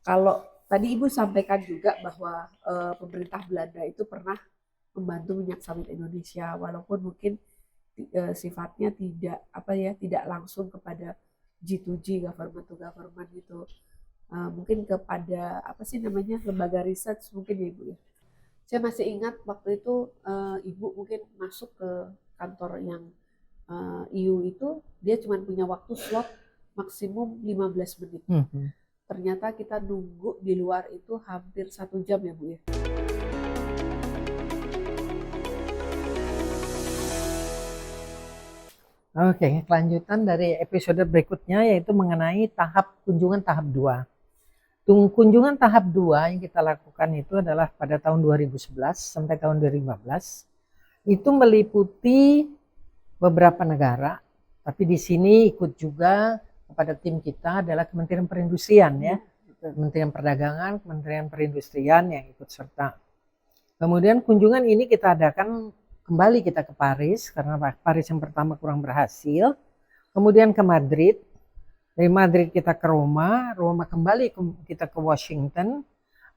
Kalau tadi Ibu sampaikan juga bahwa pemerintah Belanda itu pernah membantu minyak sawit Indonesia, walaupun mungkin sifatnya tidak apa ya, tidak langsung kepada G2G, government to government gitu. Mungkin kepada apa sih namanya, lembaga riset mungkin ya Ibu ya. Saya masih ingat waktu itu Ibu mungkin masuk ke kantor yang EU itu, dia cuma punya waktu slot maksimum 15 menit. Ternyata kita nunggu di luar itu hampir 1 jam ya Bu ya. Oke, kelanjutan dari episode berikutnya yaitu mengenai kunjungan tahap 2. Kunjungan tahap 2 yang kita lakukan itu adalah pada tahun 2011 sampai tahun 2015. Itu meliputi beberapa negara, tapi di sini ikut juga kepada tim kita adalah Kementerian Perindustrian ya. Kementerian Perdagangan, Kementerian Perindustrian yang ikut serta. Kemudian kunjungan ini kita adakan kembali kita ke Paris karena Paris yang pertama kurang berhasil. Kemudian ke Madrid. Dari Madrid kita ke Roma kembali kita ke Washington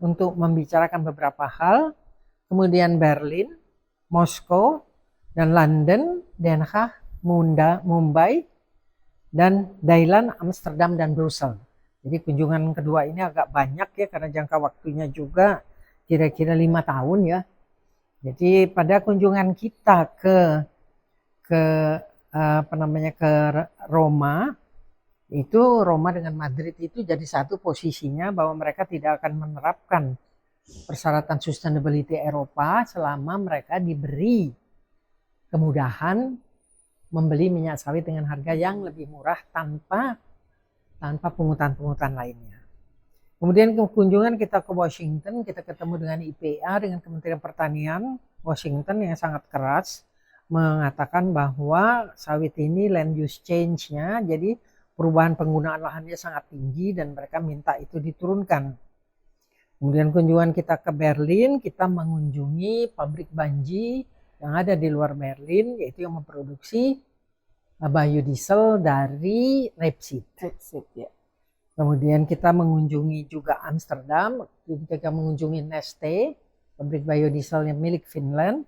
untuk membicarakan beberapa hal. Kemudian Berlin, Moskow, dan London, Den Haag, Mumbai, dan Thailand, Amsterdam, dan Brussels. Jadi kunjungan kedua ini agak banyak ya karena jangka waktunya juga kira-kira 5 tahun ya. Jadi pada kunjungan kita ke Roma, itu Roma dengan Madrid itu jadi satu posisinya bahwa mereka tidak akan menerapkan persyaratan sustainability Eropa selama mereka diberi kemudahan membeli minyak sawit dengan harga yang lebih murah tanpa pungutan-pungutan lainnya. Kemudian kunjungan kita ke Washington, kita ketemu dengan IPA, dengan Kementerian Pertanian Washington yang sangat keras mengatakan bahwa sawit ini land use change-nya, jadi perubahan penggunaan lahannya sangat tinggi dan mereka minta itu diturunkan. Kemudian kunjungan kita ke Berlin, kita mengunjungi pabrik Bunge yang ada di luar Berlin, yaitu yang memproduksi biodiesel dari rapeseed. Ya. Kemudian kita mengunjungi juga Amsterdam, kita mengunjungi Neste, pabrik biodiesel yang milik Finland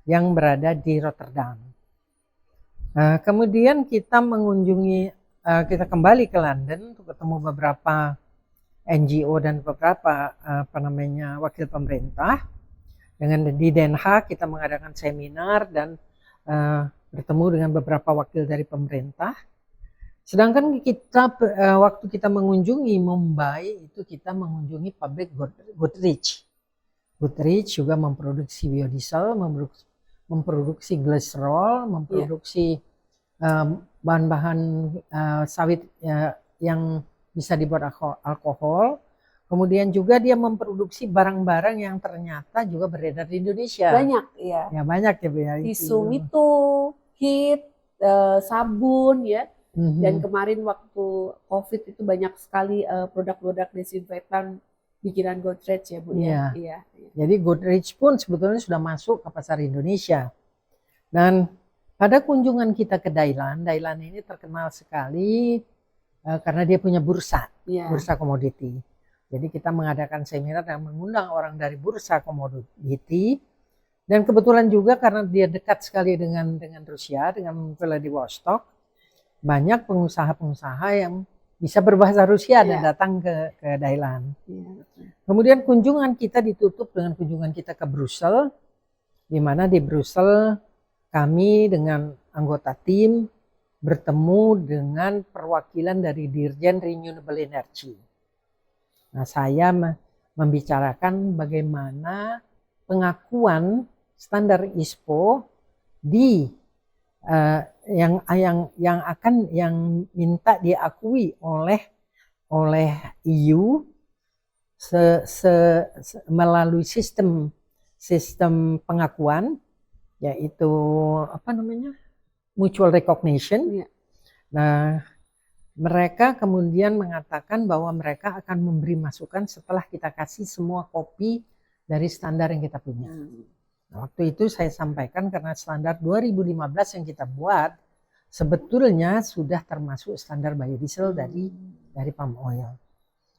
yang berada di Rotterdam. Kemudian kita kita kembali ke London untuk ketemu beberapa NGO dan beberapa wakil pemerintah. Di Den Haag kita mengadakan seminar dan bertemu dengan beberapa wakil dari pemerintah. Sedangkan waktu kita mengunjungi Mumbai itu kita mengunjungi pabrik Godrej. Godrej juga memproduksi biodiesel, memproduksi glycerol, memproduksi bahan-bahan sawit yang bisa dibuat alkohol. Kemudian juga dia memproduksi barang-barang yang ternyata juga beredar di Indonesia. Banyak ya. Ya banyak ya Bu ya. Tisu itu, HIT, sabun ya. Dan kemarin waktu COVID itu banyak sekali produk-produk desinfektan bikinan Godrej ya Bu ya. Iya. Jadi Godrej pun sebetulnya sudah masuk ke pasar Indonesia. Dan pada kunjungan kita ke Thailand ini terkenal sekali karena dia punya bursa komoditi. Jadi kita mengadakan seminar yang mengundang orang dari bursa komoditi. Dan kebetulan juga karena dia dekat sekali dengan Rusia, dengan Vladivostok, banyak pengusaha-pengusaha yang bisa berbahasa Rusia dan datang ke Thailand. Kemudian kunjungan kita ditutup dengan kunjungan kita ke Brussels, di mana di Brussels kami dengan anggota tim bertemu dengan perwakilan dari Dirjen Renewable Energy. Nah, saya membicarakan bagaimana pengakuan standar ISPO yang minta diakui oleh EU melalui sistem pengakuan, yaitu mutual recognition. Nah, mereka kemudian mengatakan bahwa mereka akan memberi masukan setelah kita kasih semua kopi dari standar yang kita punya. Nah, waktu itu saya sampaikan karena standar 2015 yang kita buat sebetulnya sudah termasuk standar biodiesel dari palm oil.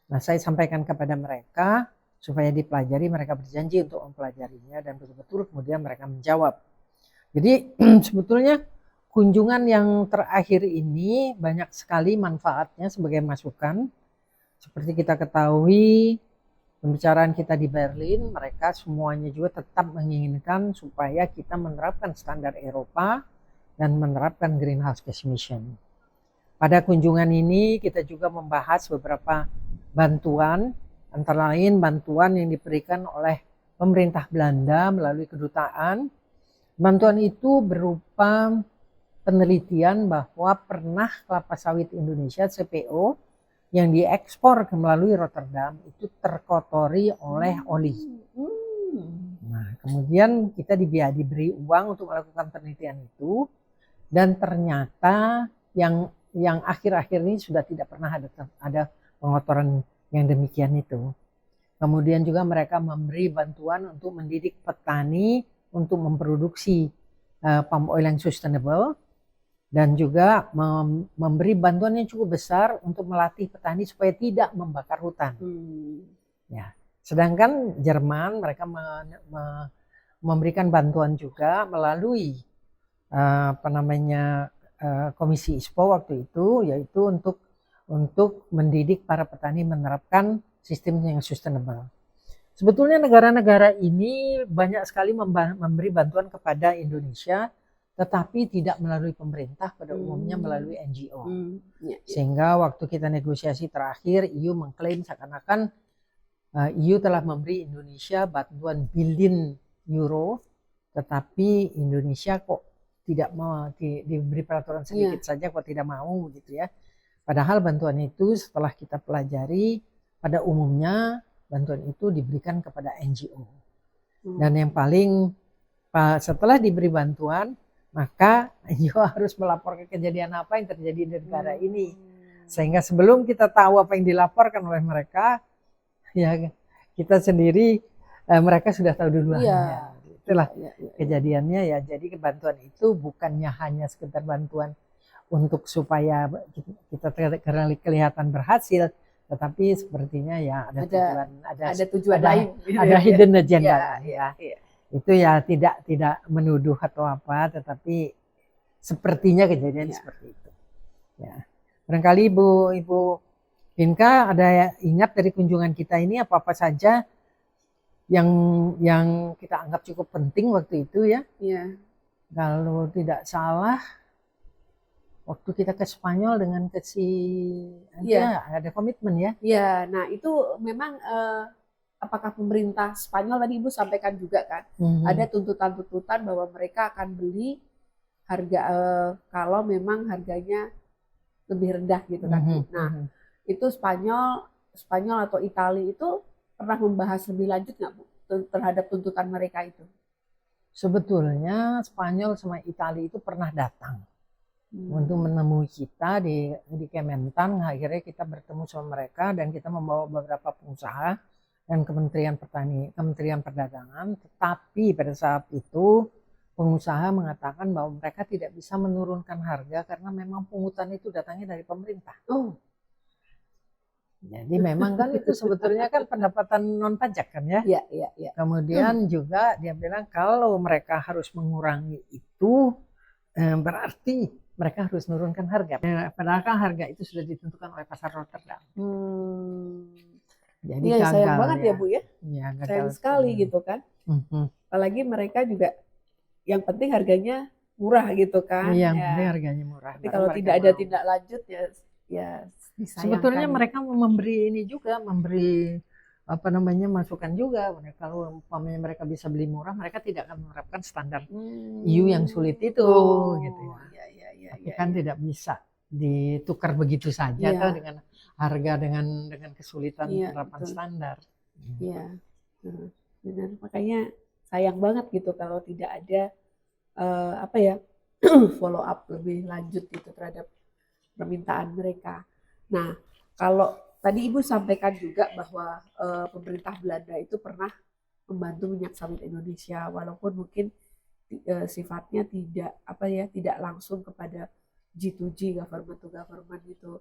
Nah, saya sampaikan kepada mereka supaya dipelajari, mereka berjanji untuk mempelajarinya dan betul-betul kemudian mereka menjawab. Jadi sebetulnya kunjungan yang terakhir ini banyak sekali manfaatnya sebagai masukan. Seperti kita ketahui, pembicaraan kita di Berlin, mereka semuanya juga tetap menginginkan supaya kita menerapkan standar Eropa dan menerapkan greenhouse gas emission. Pada kunjungan ini kita juga membahas beberapa bantuan, antara lain bantuan yang diberikan oleh pemerintah Belanda melalui kedutaan. Bantuan itu berupa penelitian bahwa pernah kelapa sawit Indonesia CPO yang diekspor melalui Rotterdam itu terkotori oleh oli. Nah, kemudian kita diberi uang untuk melakukan penelitian itu, dan ternyata yang akhir-akhir ini sudah tidak pernah ada pengotoran yang demikian itu. Kemudian juga mereka memberi bantuan untuk mendidik petani untuk memproduksi palm oil yang sustainable, dan juga memberi bantuan yang cukup besar untuk melatih petani supaya tidak membakar hutan. Ya. Sedangkan Jerman mereka memberikan bantuan juga melalui Komisi ISPO waktu itu, yaitu untuk mendidik para petani menerapkan sistem yang sustainable. Sebetulnya negara-negara ini banyak sekali memberi bantuan kepada Indonesia, tetapi tidak melalui pemerintah, pada umumnya melalui NGO. Sehingga waktu kita negosiasi terakhir, EU mengklaim seakan-akan EU telah memberi Indonesia bantuan billion euro, tetapi Indonesia kok tidak mau, diberi peraturan sedikit saja kok tidak mau gitu ya. Padahal bantuan itu setelah kita pelajari, pada umumnya bantuan itu diberikan kepada NGO. Dan yang paling setelah diberi bantuan, maka NGO harus melaporkan kejadian apa yang terjadi di negara ini. Sehingga sebelum kita tahu apa yang dilaporkan oleh mereka, ya kita sendiri mereka sudah tahu duluan. Itulah kejadiannya ya. Jadi bantuan itu bukannya hanya sekedar bantuan untuk supaya kita kelihatan berhasil, tetapi sepertinya ya ada tujuan lain, ada hidden agenda ya. Itu ya tidak menuduh atau apa, tetapi sepertinya kejadian seperti itu. Ya. Barangkali Ibu Pinka ada ingat dari kunjungan kita ini apa-apa saja yang kita anggap cukup penting waktu itu ya? Iya. Kalau tidak salah, waktu kita ke Spanyol dengan ada komitmen ya? Iya. Nah itu memang apakah pemerintah Spanyol tadi Ibu sampaikan juga kan, ada tuntutan-tuntutan bahwa mereka akan beli harga kalau memang harganya lebih rendah gitu kan. Nah itu Spanyol atau Italia itu pernah membahas lebih lanjut nggak Bu terhadap tuntutan mereka itu? Sebetulnya Spanyol sama Italia itu pernah datang untuk menemui kita di Kementan. Akhirnya kita bertemu sama mereka dan kita membawa beberapa pengusaha dan Kementerian Perdagangan. Tetapi pada saat itu pengusaha mengatakan bahwa mereka tidak bisa menurunkan harga karena memang pungutan itu datangnya dari pemerintah. Jadi memang kan itu sebetulnya kan pendapatan non pajak kan ya. Iya. Kemudian juga dia bilang kalau mereka harus mengurangi itu berarti mereka harus menurunkan harga. Padahal kan harga itu sudah ditentukan oleh pasar Rotterdam. Jadi gagal, sayang banget ya Bu ya. Sayang sekali gitu kan. Apalagi mereka juga yang penting harganya murah gitu kan. Iya, harganya murah. Tapi kalau tidak ada tindak lanjut ya sebetulnya mereka memberi masukan juga. Kalau umpamanya mereka bisa beli murah, mereka tidak akan menerapkan standar EU yang sulit itu gitu ya. Tapi kan tidak bisa ditukar begitu saja atau dengan harga dengan kesulitan penerapan standar. Iya. Benar, makanya sayang banget gitu kalau tidak ada follow up lebih lanjut gitu terhadap permintaan mereka. Nah, kalau tadi Ibu sampaikan juga bahwa pemerintah Belanda itu pernah membantu minyak sawit Indonesia, walaupun mungkin sifatnya tidak langsung kepada G2G, government to government gitu.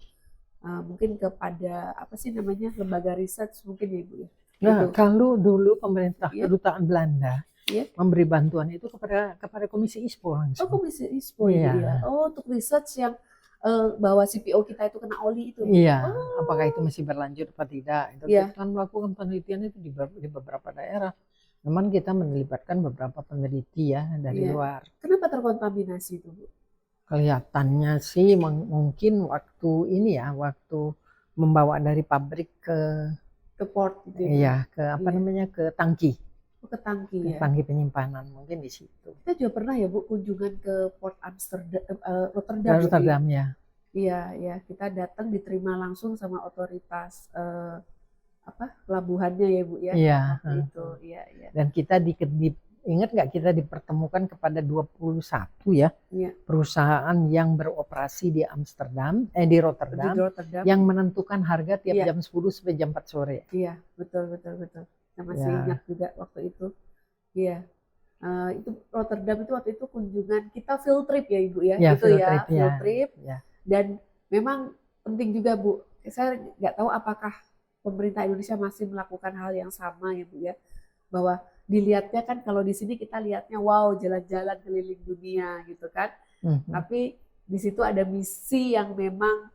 mungkin kepada apa sih namanya lembaga riset mungkin ya Ibu ya. Nah, Gitu. kalau dulu pemerintah Iya. kedutaan Belanda Iya. memberi bantuan itu kepada Komisi ISPO Oh, langsung. Komisi ISPO Ibu Iya. ya. Oh, untuk research yang bahwa CPO kita itu kena oli itu. Bu. Iya, Oh, apakah itu masih berlanjut atau tidak? Itu Iya. kita kan melakukan penelitian itu di beberapa daerah. Memang kita melibatkan beberapa peneliti ya dari Iya. luar. Kenapa terkontaminasi itu, Bu? Kelihatannya sih mungkin waktu ini ya, waktu membawa dari pabrik Ke port gitu ya. iya, ke apa Iya. namanya, ke tangki, Ke tangki ke ya. tangki penyimpanan, mungkin di situ. Kita juga pernah ya Bu kunjungan ke Port Amsterdam, Rotterdam. Ya, Bu? Rotterdam ya. Iya, ya kita datang diterima langsung sama otoritas apa pelabuhannya ya Bu ya. Iya. Waktu itu, iya, iya. Dan kita ingat nggak kita dipertemukan kepada 21 ya Iya. perusahaan yang beroperasi di Amsterdam, di Rotterdam, Di Rotterdam. yang menentukan harga tiap Iya. jam 10 sampai jam 4 sore. Iya, betul. Saya masih Ya. ingat juga waktu itu. Iya. Itu Rotterdam itu waktu itu kunjungan kita field trip ya Ibu ya. Ya, Itu field ya, trip, field ya. trip. Ya. Dan memang penting juga Bu. Saya nggak tahu apakah pemerintah Indonesia masih melakukan hal yang sama ya Bu ya. Bahwa dilihatnya kan kalau di sini kita lihatnya wow jalan-jalan keliling dunia gitu kan. Tapi di situ ada misi yang memang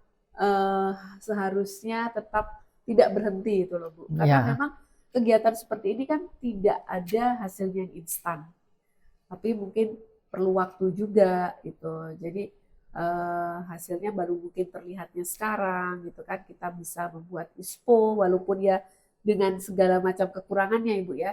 seharusnya tetap tidak berhenti itu loh Bu. Karena Ya. memang kegiatan seperti ini kan tidak ada hasilnya yang instan. Tapi mungkin perlu waktu juga gitu. Jadi hasilnya baru mungkin terlihatnya sekarang gitu kan. Kita bisa membuat ISPO walaupun ya dengan segala macam kekurangannya Ibu ya.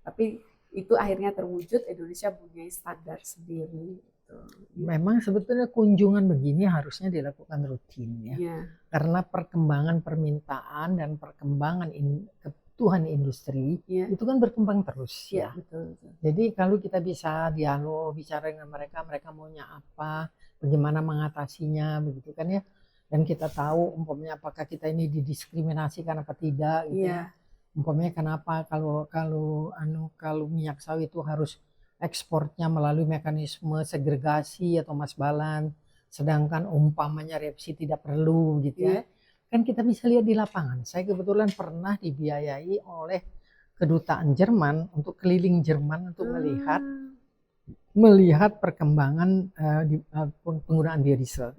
Tapi itu akhirnya terwujud, Indonesia punya standar sendiri. Gitu. Memang sebetulnya kunjungan begini harusnya dilakukan rutin ya. Iya. Karena perkembangan permintaan dan perkembangan kebutuhan industri Iya. itu kan berkembang terus Iya, ya. betul. Jadi kalau kita bisa dialog, bicara dengan mereka maunya apa, bagaimana mengatasinya, begitu kan ya. Dan kita tahu umpamanya apakah kita ini didiskriminasikan apa tidak gitu Iya. ya. Umpamanya kenapa kalau minyak sawit itu harus ekspornya melalui mekanisme segregasi atau masbalan, sedangkan umpamanya rapeseed tidak perlu gitu ya. Iya. Kan kita bisa lihat di lapangan. Saya kebetulan pernah dibiayai oleh kedutaan Jerman untuk keliling Jerman untuk melihat perkembangan penggunaan biodiesel.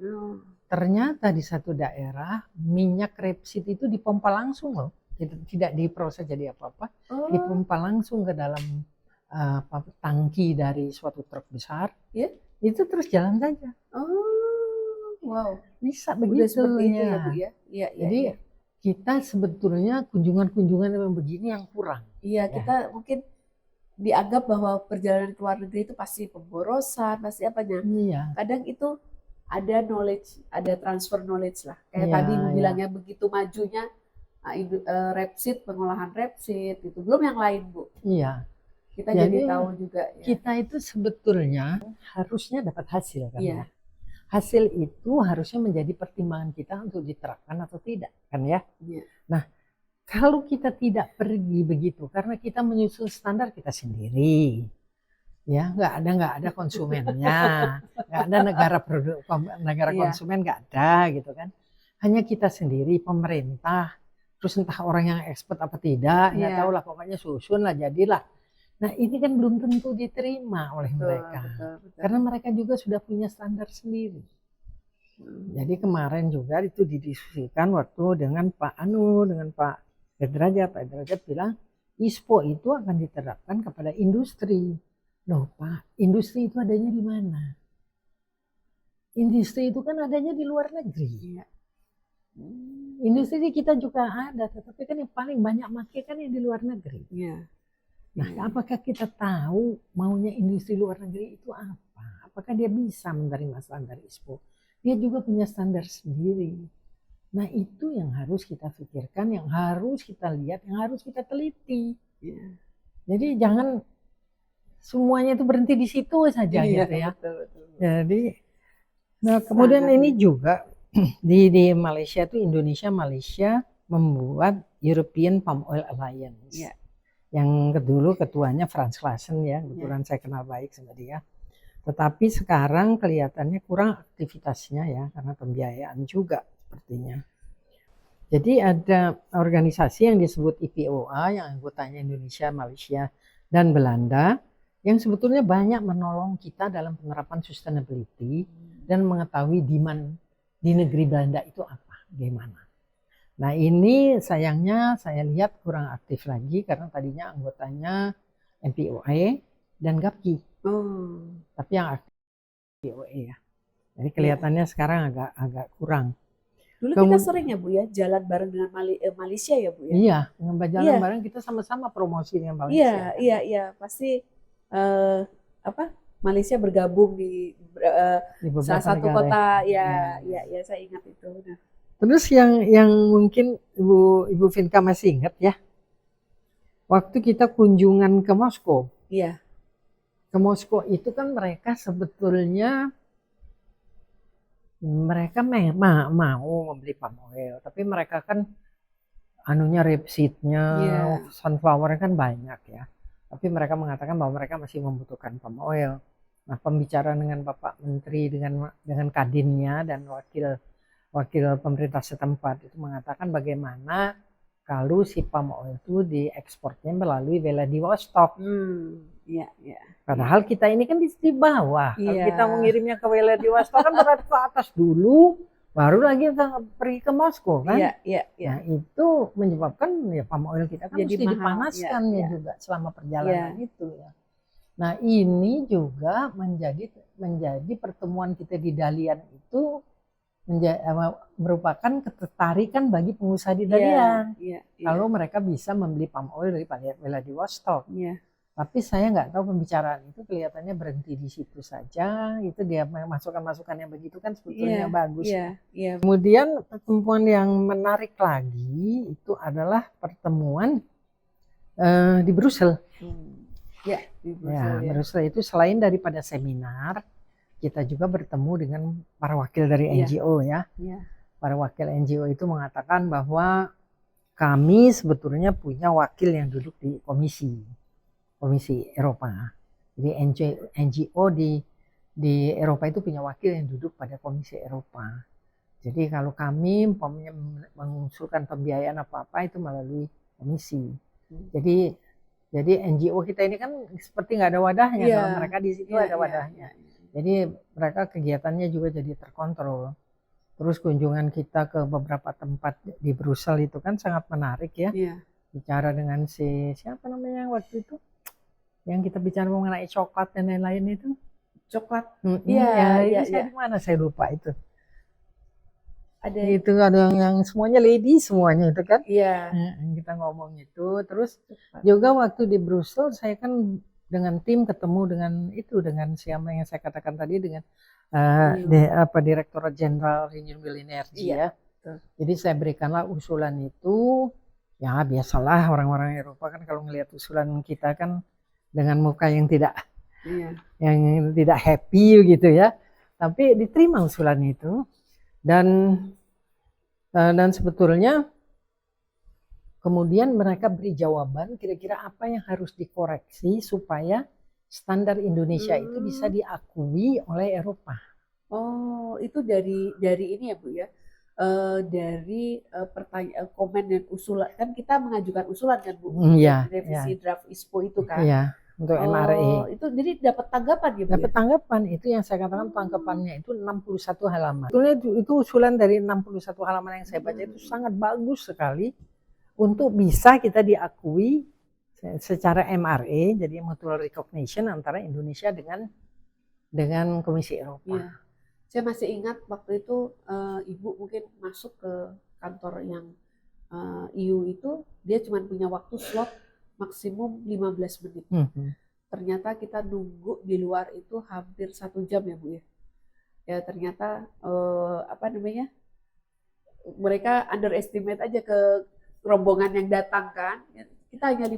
Ternyata di satu daerah minyak rapeseed itu dipompa langsung loh, tidak diproses jadi apa-apa, dipompa langsung ke dalam tangki dari suatu truk besar, ya? Itu terus jalan saja. Oh, wow, bisa udah begitu seperti itu ya. ya Bu ya. Iya, Jadi kita sebetulnya kunjungan-kunjungan yang begini yang kurang. Iya, kita mungkin dianggap bahwa perjalanan ke luar negeri itu pasti pemborosan, pasti apanya. Iya. Kadang itu ada knowledge, ada transfer knowledge lah. Kayak Iya, tadi iya. bilangnya begitu majunya rapeseed, pengolahan rapeseed itu. Belum yang lain Bu. Iya. Kita jadi tahu juga. Ya. Kita itu sebetulnya harusnya dapat hasil kan Iya. ya. Hasil itu harusnya menjadi pertimbangan kita untuk diterapkan atau tidak kan ya. Iya. Nah, kalau kita tidak pergi begitu karena kita menyusun standar kita sendiri, ya nggak ada konsumennya, nggak ada negara Iya. konsumen nggak ada gitu kan. Hanya kita sendiri pemerintah, terus entah orang yang expert apa tidak, nggak Iya. tahu lah pokoknya susun lah jadilah. Nah ini kan belum tentu diterima oleh mereka, Betul. karena mereka juga sudah punya standar sendiri. Jadi kemarin juga itu didiskusikan waktu dengan Pak Derajat. Pak Derajat bilang ISPO itu akan diterapkan kepada industri. Loh Pak, industri itu adanya di mana? Industri itu kan adanya di luar negeri. Iya. Industri kita juga ada, tetapi kan yang paling banyak pakai kan yang di luar negeri. Iya. Nah, apakah kita tahu maunya industri luar negeri itu apa? Apakah dia bisa menerima standar ISPO? Dia juga punya standar sendiri. Nah, itu yang harus kita pikirkan, yang harus kita lihat, yang harus kita teliti. Iya. Jadi jangan semuanya itu berhenti di situ saja gitu ya. Betul. Jadi, nah kemudian ini juga di Malaysia itu Malaysia membuat European Palm Oil Alliance. Iya. Yang dulu ketuanya Frans Claassen ya, kebetulan saya kenal baik sama dia. Tetapi sekarang kelihatannya kurang aktivitasnya ya, karena pembiayaan juga. sepertinya. Jadi ada organisasi yang disebut IPOA yang anggotanya Indonesia, Malaysia, dan Belanda yang sebetulnya banyak menolong kita dalam penerapan sustainability dan mengetahui demand di negeri Belanda itu apa, bagaimana. Nah ini sayangnya saya lihat kurang aktif lagi karena tadinya anggotanya MPOA dan GAPI. Tapi yang aktif MPOA ya. Jadi kelihatannya sekarang agak kurang. Dulu kita sering ya Bu ya jalan bareng dengan Malaysia ya Bu ya. Iya, dengan jalan bareng kita sama-sama promosi dengan Malaysia. Iya, pasti Malaysia bergabung di salah satu kota ya saya ingat itu. Nah. Terus yang mungkin Ibu Vinka masih ingat ya, waktu kita kunjungan ke Moskow. Iya. Ke Moskow itu kan mereka sebetulnya mereka mau membeli palm oil, tapi mereka kan rapeseed-nya, sunflower kan banyak ya. Tapi mereka mengatakan bahwa mereka masih membutuhkan palm oil. Nah, pembicaraan dengan Bapak Menteri dengan kadinnya dan wakil pemerintah setempat itu mengatakan bagaimana kalau si palm oil itu diekspornya melalui Vladivostok. Padahal kita ini kan di bawah. Kalau kita mengirimnya ke Vladivostok kan berarti ke atas dulu, baru lagi pergi ke Moskow kan. Nah itu menyebabkan ya palm oil kita kan jadi mesti dipanaskan juga selama perjalanan itu ya. Nah ini juga menjadi pertemuan kita di Dalian itu merupakan ketertarikan bagi pengusaha di Dalian. Kalau mereka bisa membeli palm oil dari Vladivostok. Tapi saya nggak tahu pembicaraan itu kelihatannya berhenti di situ saja. Itu dia masukan-masukan yang begitu kan sebetulnya bagus. Kemudian pertemuan yang menarik lagi itu adalah pertemuan di Brussel. Brussel itu selain daripada seminar, kita juga bertemu dengan para wakil dari NGO ya. Para wakil NGO itu mengatakan bahwa kami sebetulnya punya wakil yang duduk di Komisi Eropa. Jadi NGO di Eropa itu punya wakil yang duduk pada Komisi Eropa. Jadi kalau kami mengusulkan pembiayaan apa-apa itu melalui komisi. Jadi NGO kita ini kan seperti nggak ada wadahnya, kalau mereka di situ ada wadahnya. Jadi mereka kegiatannya juga jadi terkontrol. Terus kunjungan kita ke beberapa tempat di Brussel itu kan sangat menarik ya. Bicara dengan siapa namanya waktu itu? Yang kita bicara mengenai coklat dan lain-lain itu. Coklat? Iya. Di mana saya lupa itu. Ada yang semuanya lady semuanya itu kan. Iya. Kita ngomong itu. Terus juga waktu di Brussel saya kan dengan tim ketemu dengan siapa yang saya katakan tadi dengan Direktorat Jenderal Renewable Energy ya. Jadi saya berikanlah usulan itu. Ya biasalah orang-orang Eropa kan kalau ngelihat usulan kita kan dengan muka yang tidak happy gitu ya, tapi diterima usulan itu dan sebetulnya kemudian mereka beri jawaban kira-kira apa yang harus dikoreksi supaya standar Indonesia itu bisa diakui oleh Eropa. Oh itu dari ini ya Bu ya. Dari pertanyaan, komen dan usulan kan kita mengajukan usulan kan Bu, revisi draft ISPO itu kan. Untuk MRE. Itu jadi dapat tanggapan ya Bu? Dapat tanggapan, itu yang saya katakan tanggapannya itu 61 halaman. Itu usulan dari 61 halaman yang saya baca itu sangat bagus sekali untuk bisa kita diakui secara MRE, jadi mutual recognition antara Indonesia dengan Komisi Eropa. Saya masih ingat waktu itu Ibu mungkin masuk ke kantor yang EU itu, dia cuma punya waktu slot maksimum 15 menit. Ternyata kita nunggu di luar itu hampir 1 jam ya Bu ya. Ya ternyata mereka underestimate aja ke rombongan yang datang kan. Kita hanya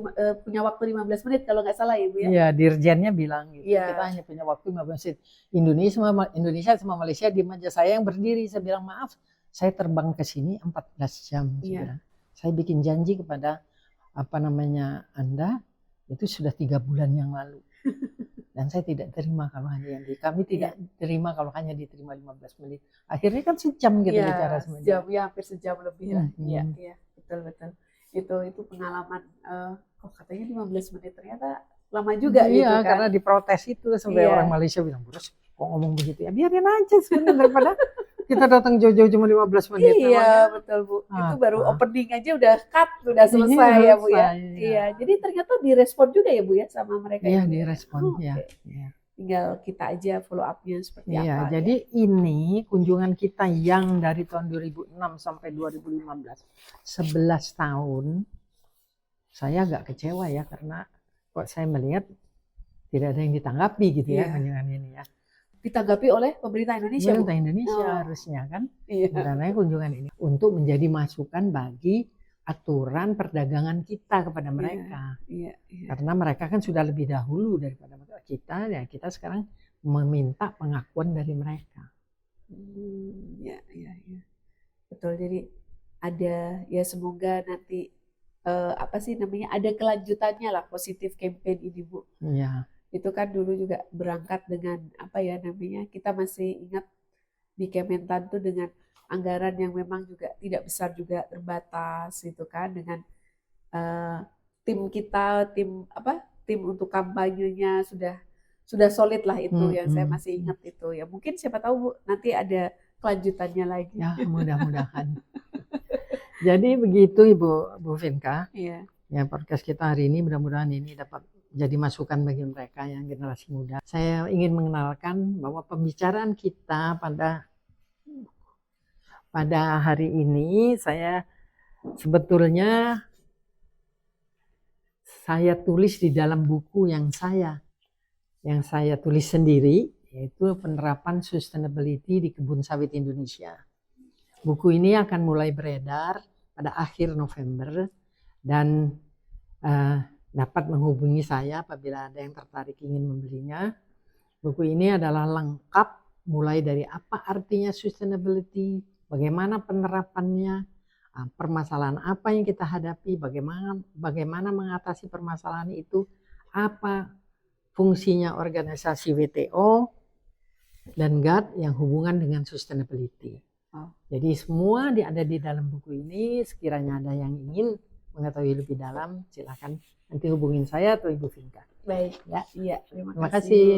punya waktu 15 menit kalau nggak salah ya Bu ya. Iya, dirjennya bilang gitu. Kita hanya punya waktu 15 menit. Indonesia sama Malaysia di meja saya yang berdiri. Saya bilang maaf, saya terbang ke sini 14 jam. Saya bikin janji kepada Anda itu sudah 3 bulan yang lalu. Dan saya tidak terima kalau hanya kami tidak terima kalau hanya diterima 15 menit. Akhirnya kan sejam kita bicara sama dia. Sejam, ya hampir sejam lebih lah. Iya, betul. Itu pengalaman, kok katanya 15 menit ternyata lama juga gitu kan. Karena diprotes itu sampai orang Malaysia bilang, "Bos, kok ngomong begitu ya? Biarin aja sebenarnya daripada kita datang jauh-jauh cuma 15 menit." Iya, betul Bu. Itu baru opening aja udah cut, udah selesai ya Bu ya. Iya, jadi ternyata direspon juga ya Bu ya sama mereka. Iya, direspon ya. Tinggal kita aja follow up-nya seperti apa. Jadi ini kunjungan kita yang dari tahun 2006 sampai 2015, 11 tahun. Saya agak kecewa ya karena kok saya melihat tidak ada yang ditanggapi gitu ya kunjungan ini ya. Ditanggapi oleh pemerintah Indonesia. Pemerintah Indonesia harusnya kan. Karena kunjungan ini untuk menjadi masukan bagi aturan perdagangan kita kepada mereka. Karena mereka kan sudah lebih dahulu daripada kita, ya kita sekarang meminta pengakuan dari mereka. Iya. Betul, jadi ada ya semoga nanti ada kelanjutannya lah positif campaign ini Bu. Iya. Itu kan dulu juga berangkat dengan kita masih ingat di Kementan tuh dengan anggaran yang memang juga tidak besar juga terbatas gitu kan, dengan tim untuk kampanyenya sudah solid lah itu yang saya masih ingat itu ya. Mungkin siapa tahu Bu nanti ada kelanjutannya lagi. Ya mudah-mudahan. Jadi begitu Ibu Vinka. Iya. Ya podcast kita hari ini mudah-mudahan ini dapat jadi masukan bagi mereka yang generasi muda. Saya ingin mengenalkan bahwa pembicaraan kita pada hari ini saya sebetulnya tulis di dalam buku yang saya tulis sendiri, yaitu penerapan sustainability di kebun sawit Indonesia. Buku ini akan mulai beredar pada akhir November dan dapat menghubungi saya apabila ada yang tertarik ingin membelinya. Buku ini adalah lengkap mulai dari apa artinya sustainability, bagaimana penerapannya, permasalahan apa yang kita hadapi, bagaimana mengatasi permasalahan itu, apa fungsinya organisasi WTO dan GATT yang hubungan dengan sustainability. Jadi semua ada di dalam buku ini. Sekiranya ada yang ingin mengetahui lebih dalam, silakan nanti hubungin saya atau Ibu Vinka. Baik, ya, terima kasih. Terima kasih.